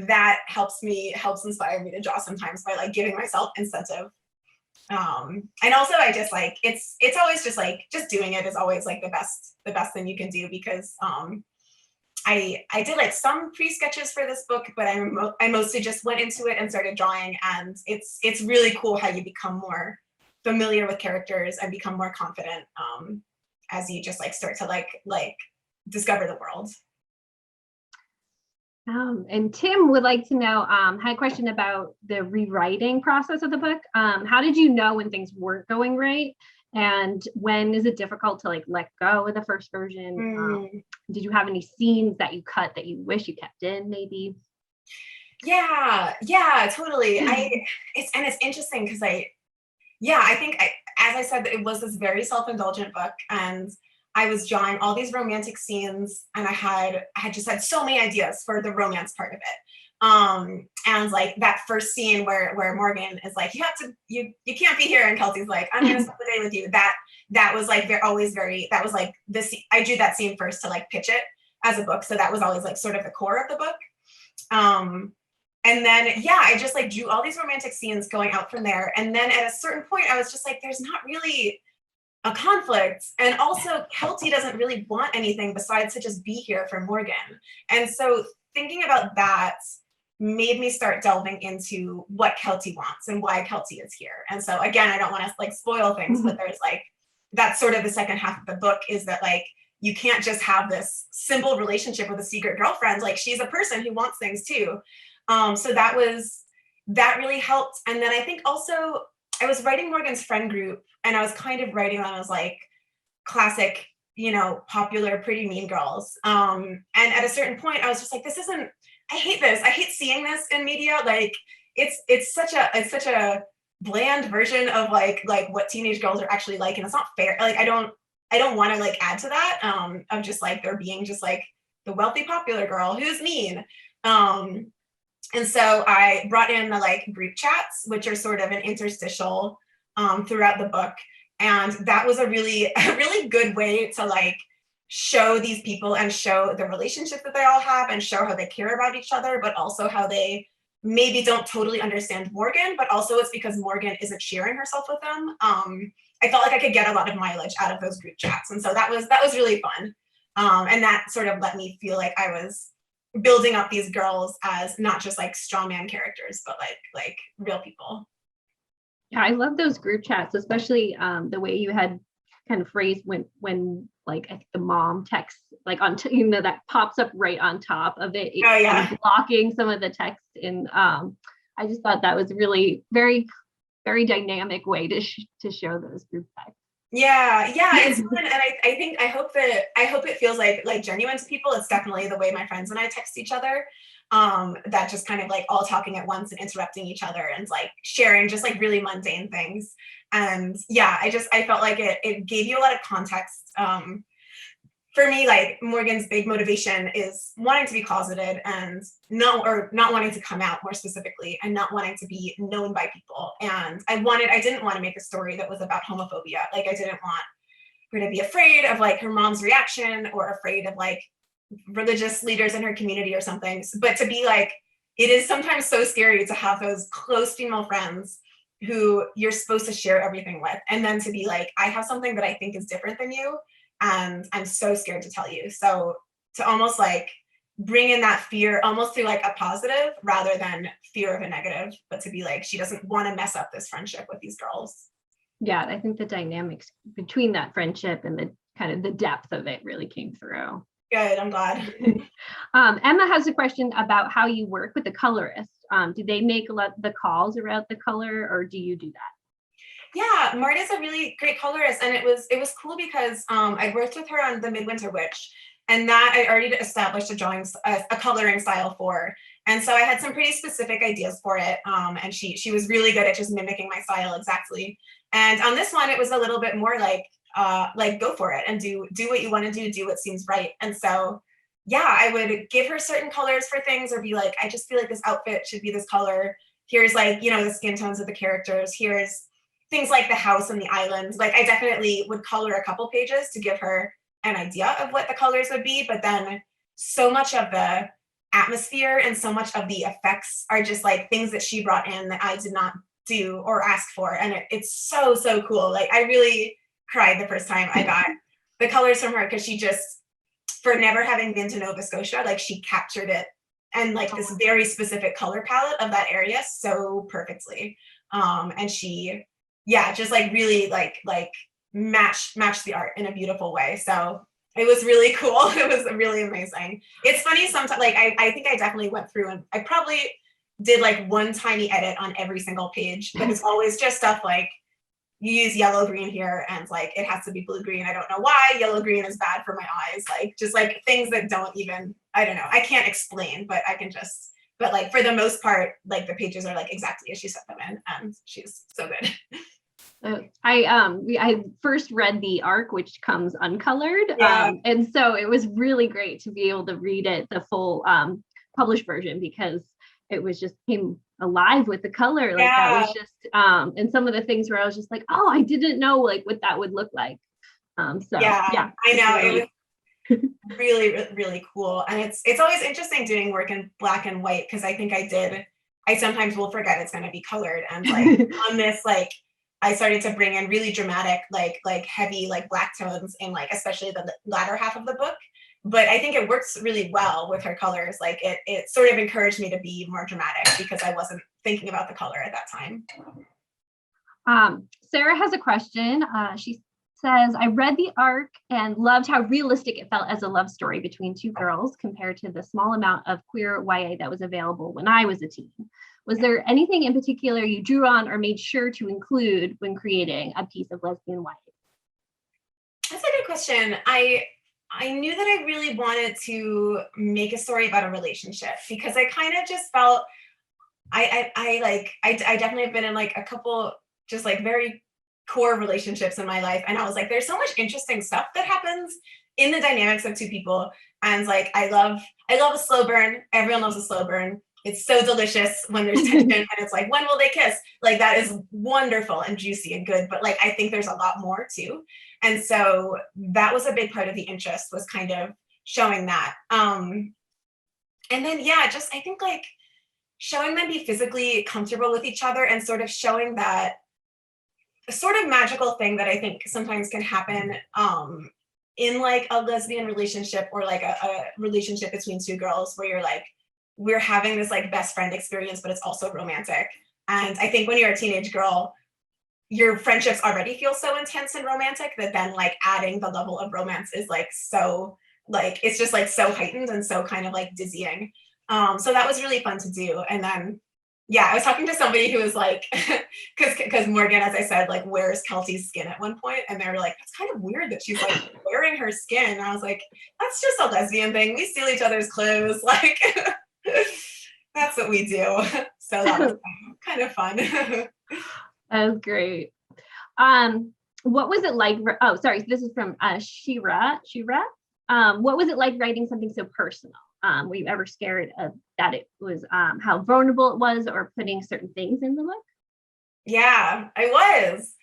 that helps inspire me to draw sometimes by like giving myself incentive. And also I just like, it's always just like, just doing it is always like the best thing you can do because I did like some pre-sketches for this book, but I mostly just went into it and started drawing, and it's really cool how you become more familiar with characters and become more confident as you just like start to like discover the world. And Tim would like to know, had a question about the rewriting process of the book. How did you know when things weren't going right? And when is it difficult to like let go of the first version? Did you have any scenes that you cut that you wish you kept in maybe? Yeah, totally. It's interesting because I think as I said, it was this very self-indulgent book, and I was drawing all these romantic scenes, and I had just had so many ideas for the romance part of it. And like that first scene where Morgan is like, you can't be here, and Kelsey's like, I'm gonna spend the day with you. That was like that was like this. I drew that scene first to like pitch it as a book, so that was always like sort of the core of the book. And then I just like drew all these romantic scenes going out from there. And then at a certain point, I was just like, there's not really a conflict. And also Kelty doesn't really want anything besides to just be here for Morgan. And so thinking about that made me start delving into what Kelty wants and why Kelty is here. And so again, I don't want to like spoil things, but there's like, that's sort of the second half of the book, is that like, you can't just have this simple relationship with a secret girlfriend. Like, she's a person who wants things too. So that really helped. And then I think also I was writing Morgan's friend group, and I was kind of writing them as like classic, popular, pretty mean girls. And at a certain point I was just like, I hate this. I hate seeing this in media. Like it's such a bland version of like what teenage girls are actually like. And it's not fair. Like, I don't want to like add to that, of just like, they're being just like the wealthy, popular girl who's mean. And so I brought in the like group chats, which are sort of an interstitial throughout the book. And that was a really good way to like show these people and show the relationship that they all have and show how they care about each other, but also how they maybe don't totally understand Morgan, but also it's because Morgan isn't sharing herself with them. I felt like I could get a lot of mileage out of those group chats. And so that was really fun. And that sort of let me feel like I was building up these girls as not just like strongman characters, but like real people. Yeah, I love those group chats, especially the way you had kind of phrased when like I think the mom text like on that pops up right on top of it, kind of blocking some of the text. And I just thought that was really very, very dynamic way to show those group texts. Yeah, it's fun, and I hope it feels like genuine to people. It's definitely the way my friends and I text each other. That just kind of like all talking at once and interrupting each other and like sharing just like really mundane things. And I felt like it gave you a lot of context. For me, like Morgan's big motivation is wanting to be closeted and not wanting to come out, more specifically, and not wanting to be known by people. And I didn't want to make a story that was about homophobia. Like, I didn't want her to be afraid of like her mom's reaction or afraid of like religious leaders in her community or something. But to be like, it is sometimes so scary to have those close female friends who you're supposed to share everything with. And then to be like, I have something that I think is different than you, and I'm so scared to tell you. So to almost like bring in that fear almost through like a positive rather than fear of a negative, but to be like, she doesn't want to mess up this friendship with these girls. Yeah, I think the dynamics between that friendship and the kind of the depth of it really came through. Good, I'm glad. Emma has a question about how you work with the colorist. Do they make a lot of the calls around the color, or do you do that? Yeah, Marta's a really great colorist, and it was cool because I worked with her on The Midwinter Witch, and that I already established a coloring style for, and so I had some pretty specific ideas for it. And she was really good at just mimicking my style exactly. And on this one, it was a little bit more like go for it and do what you want to do what seems right. And so I would give her certain colors for things, or be like, I just feel like this outfit should be this color. Here's like, the skin tones of the characters. Here's things like the house and the island. Like, I definitely would color a couple pages to give her an idea of what the colors would be, but then so much of the atmosphere and so much of the effects are just like things that she brought in that I did not do or ask for. And it's so cool. Like, I really cried the first time I got the colors from her, because for never having been to Nova Scotia, like she captured it and like this very specific color palette of that area so perfectly. And she, yeah, just like really like matched the art in a beautiful way. So it was really cool. It was really amazing. It's funny sometimes, like I think I definitely went through and I probably did like one tiny edit on every single page, but it's always just stuff like you use yellow green here and like it has to be blue green. I don't know why yellow green is bad for my eyes. Like just like things that don't even, I don't know, I can't explain, but I can just, but like for the most part, like the pages are like exactly as she set them in, and she's so good. I first read the ARC, which comes uncolored, and so it was really great to be able to read it, the full published version, because it was just came alive with the color. Like that was just and some of the things where I was just like, oh, I didn't know like what that would look like. So yeah, I know it was really, really cool. And it's always interesting doing work in black and white, because I think I sometimes will forget it's going to be colored. And like on this, like I started to bring in really dramatic, like heavy, like black tones in like, especially the latter half of the book. But I think it works really well with her colors. Like it sort of encouraged me to be more dramatic because I wasn't thinking about the color at that time. Sarah has a question. She says, I read the ARC and loved how realistic it felt as a love story between two girls compared to the small amount of queer YA that was available when I was a teen. Was there anything in particular you drew on or made sure to include when creating a piece of lesbian YA? That's a good question. I knew that I really wanted to make a story about a relationship, because I kind of just felt I definitely have been in like a couple just like very core relationships in my life, and I was like, there's so much interesting stuff that happens in the dynamics of two people, and like I love a slow burn. Everyone loves a slow burn. It's so delicious when there's tension and it's like, when will they kiss? Like that is wonderful and juicy and good, but like I think there's a lot more too. And so that was a big part of the interest, was kind of showing that. And then just I think like showing them be physically comfortable with each other, and sort of showing that sort of magical thing that I think sometimes can happen in like a lesbian relationship, or like a relationship between two girls, where you're like, we're having this like best friend experience, but it's also romantic. And I think when you're a teenage girl, your friendships already feel so intense and romantic that then like adding the level of romance is like so like, it's just like so heightened and so kind of like dizzying. So that was really fun to do. And then I was talking to somebody who was like, because Morgan, as I said, like wears Kelty's skin at one point, and they were like, that's kind of weird that she's like wearing her skin. And I was like, that's just a lesbian thing. We steal each other's clothes. Like that's what we do. So that was kind of fun. That was great. What was it like? Oh, sorry. This is from Shira. What was it like writing something so personal? Were you ever scared of that it was how vulnerable it was, or putting certain things in the book? Yeah, I was.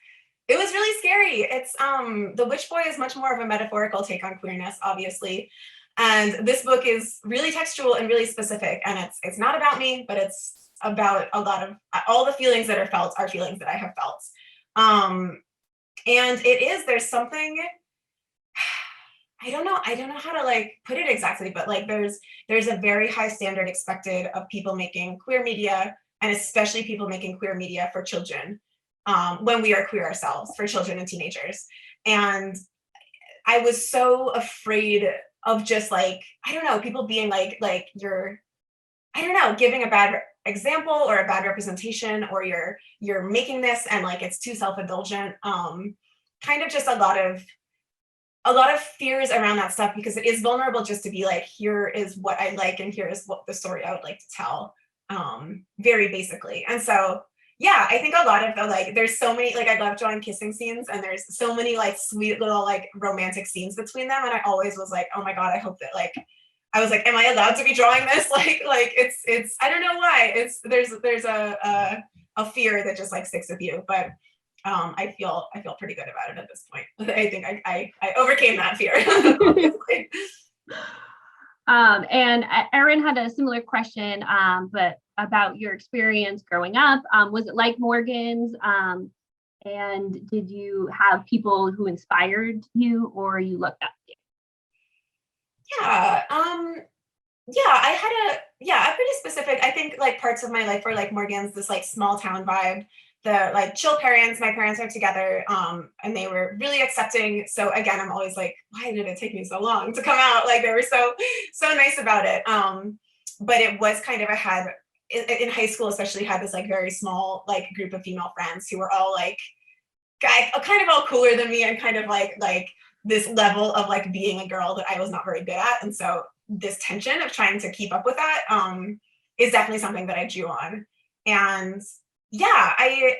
It was really scary. It's The Witch Boy is much more of a metaphorical take on queerness, obviously. And this book is really textual and really specific. And it's not about me, but it's about a lot of all the feelings that are felt are feelings that I have felt. And there's something, I don't know how to like put it exactly, but like there's a very high standard expected of people making queer media, and especially people making queer media for children, when we are queer ourselves, for children and teenagers. And I was so afraid of just like, I don't know, people being like you're, I don't know, giving a bad example or a bad representation, or you're making this and like it's too self-indulgent. Kind of just a lot of fears around that stuff, because it is vulnerable just to be like, here is what I like and here is what the story I would like to tell, very basically. And so I think a lot of the like, there's so many, like I love drawing kissing scenes, and there's so many like sweet little like romantic scenes between them, and I always was like, oh my god, I hope that like, I was like, am I allowed to be drawing this? Like it's I don't know why, there's a fear that just like sticks with you, but I feel pretty good about it at this point. I think I overcame that fear. Obviously. And Erin had a similar question, but about your experience growing up. Was it like Morgan's? And did you have people who inspired you, or you looked up to? Yeah. Yeah, I had a pretty specific, I think like parts of my life were like Morgan's, this like small town vibe, the like chill parents, my parents are together, and they were really accepting. So again, I'm always like, why did it take me so long to come out? Like they were so nice about it. But it was kind of, I had in high school especially had this like very small like group of female friends who were all like kind of all cooler than me and kind of like this level of like being a girl that I was not very good at. And so this tension of trying to keep up with that is definitely something that I drew on. And yeah, I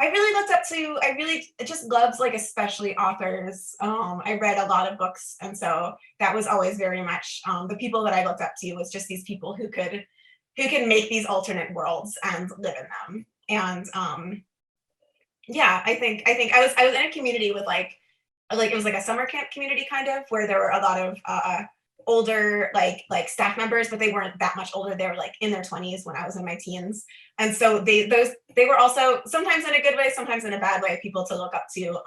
really looked up to, I really just loved like especially authors. I read a lot of books, and so that was always very much the people that I looked up to was just these people who could make these alternate worlds and live in them. And yeah, I think I was in a community with like it was like a summer camp community kind of, where there were a lot of older like staff members, but they weren't that much older. They were like in their 20s when I was in my teens. And so they were also sometimes in a good way, sometimes in a bad way, people to look up to,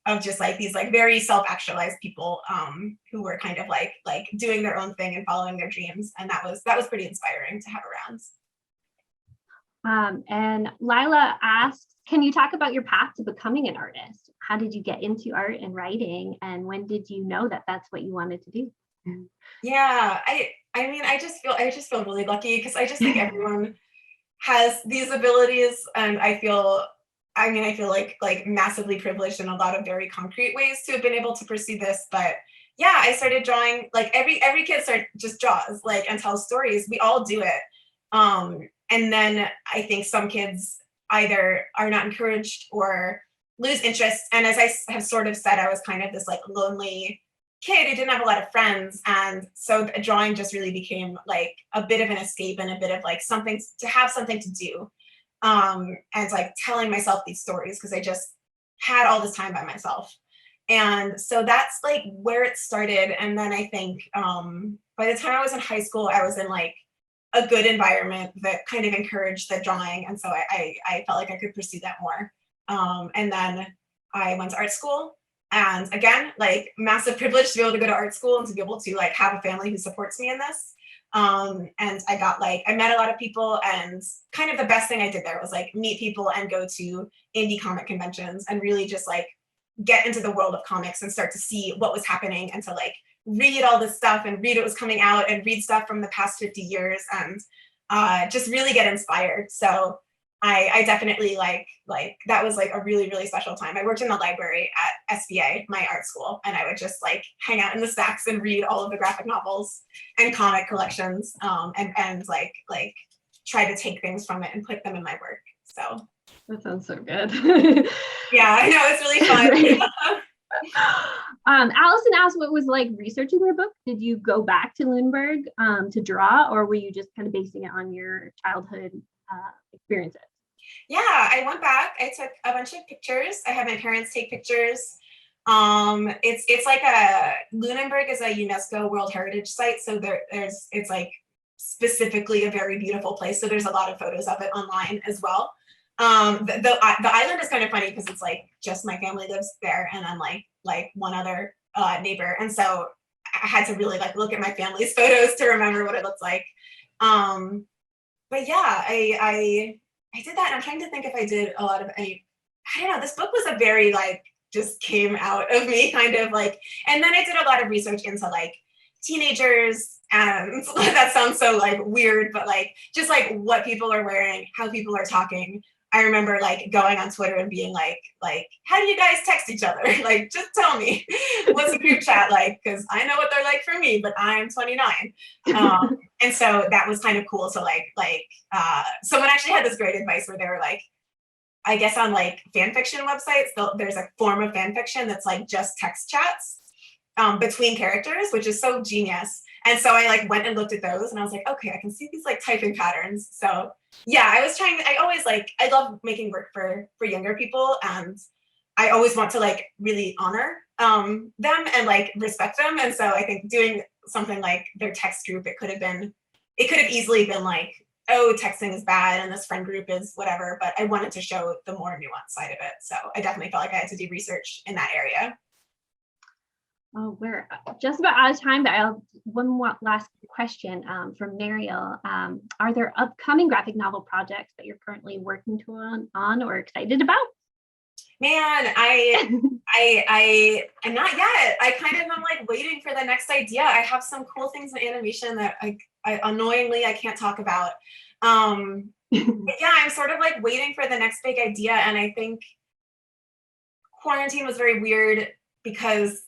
of just like these like very self-actualized people who were kind of like doing their own thing and following their dreams. And that was pretty inspiring to have around. And Lila asks, can you talk about your path to becoming an artist? How did you get into art and writing? And when did you know that that's what you wanted to do? Yeah, I mean, I just feel really lucky, because I just think everyone has these abilities, and I feel like massively privileged in a lot of very concrete ways to have been able to pursue this. But yeah, I started drawing, like every kid just draws like and tells stories. We all do it. And then I think some kids either are not encouraged or lose interest. And as I have sort of said, I was kind of this like lonely kid who didn't have a lot of friends. And so drawing just really became like a bit of an escape and a bit of like something to have something to do. And like telling myself these stories, because I just had all this time by myself. And so that's like where it started. And then I think by the time I was in high school, I was in like a good environment that kind of encouraged the drawing. And so I felt like I could pursue that more. And then I went to art school. And again, like massive privilege to be able to go to art school and to be able to like have a family who supports me in this. And I met a lot of people, and kind of the best thing I did there was like meet people and go to indie comic conventions and really just like get into the world of comics and start to see what was happening, and to like read all this stuff and read what was coming out and read stuff from the past 50 years and just really get inspired. So I definitely like that was like a really, really special time. I worked in the library at SBA, my art school, and I would just like hang out in the stacks and read all of the graphic novels and comic collections, and like try to take things from it and put them in my work. So that sounds so good. Yeah, I know, it's really fun. Allison asked what was like researching your book. Did you go back to Lindbergh to draw, or were you just kind of basing it on your childhood experiences? Yeah, I went back. I took a bunch of pictures. I had my parents take pictures. It's like Lunenburg is a UNESCO World Heritage Site, so it's like specifically a very beautiful place. So there's a lot of photos of it online as well. The island is kind of funny because it's like just my family lives there, and then like one other neighbor, and so I had to really like look at my family's photos to remember what it looked like. But yeah, I did that, and I'm trying to think if I did a lot of any. I don't know. This book was a very like just came out of me kind of like, and then I did a lot of research into like teenagers, and that sounds so like weird, but like just like what people are wearing, how people are talking. I remember like going on Twitter and being like, how do you guys text each other? Like, just tell me, what's a group chat like? Because I know what they're like for me, but I'm 29. And so that was kind of cool. So someone actually had this great advice where they were like, I guess on like fan fiction websites, there's a form of fan fiction that's like just text chats between characters, which is so genius. And so I like went and looked at those, and I was like, okay, I can see these like typing patterns. So yeah, I love making work for younger people, and I always want to like really honor them and like respect them. And so I think doing something like their text group, it could have easily been like, oh, texting is bad and this friend group is whatever, but I wanted to show the more nuanced side of it. So I definitely felt like I had to do research in that area. Oh, we're just about out of time, but I'll one more last question from Mariel. Are there upcoming graphic novel projects that you're currently working on or excited about? Man, I'm not yet. I kind of am like waiting for the next idea. I have some cool things in animation that I annoyingly I can't talk about. But yeah, I'm sort of like waiting for the next big idea, and I think quarantine was very weird because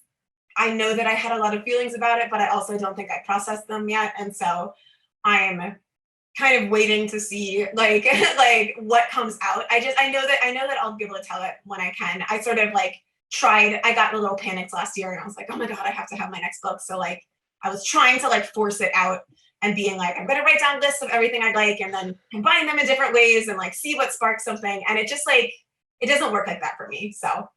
I know that I had a lot of feelings about it, but I also don't think I processed them yet. And so I'm kind of waiting to see like like what comes out. I know that I'll be able to tell it when I can. I sort of like I got a little panicked last year and I was like, oh my God, I have to have my next book. So like I was trying to like force it out and being like, I'm gonna write down lists of everything I'd like and then combine them in different ways and like see what sparks something. And it just like it doesn't work like that for me. So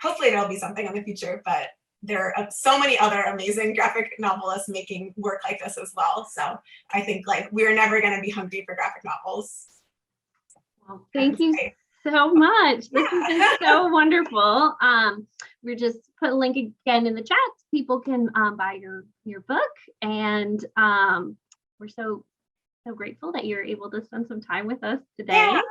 hopefully there'll be something in the future, but there are so many other amazing graphic novelists making work like this as well. So I think like we're never going to be hungry for graphic novels. Well, thank you so much. This has been so wonderful. We're just put a link again in the chat. People can buy your book, and we're so grateful that you're able to spend some time with us today. Yeah.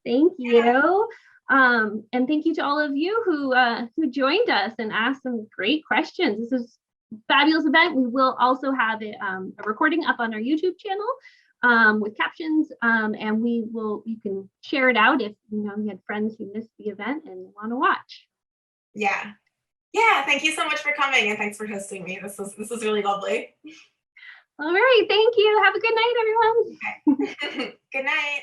Thank you. And thank you to all of you who joined us and asked some great questions. This is a fabulous event. We will also have it, a recording up on our YouTube channel with captions, and you can share it out if you had friends who missed the event and want to watch. Yeah. Thank you so much for coming and thanks for hosting me. This was really lovely. All right. Thank you. Have a good night, everyone. Okay. Good night.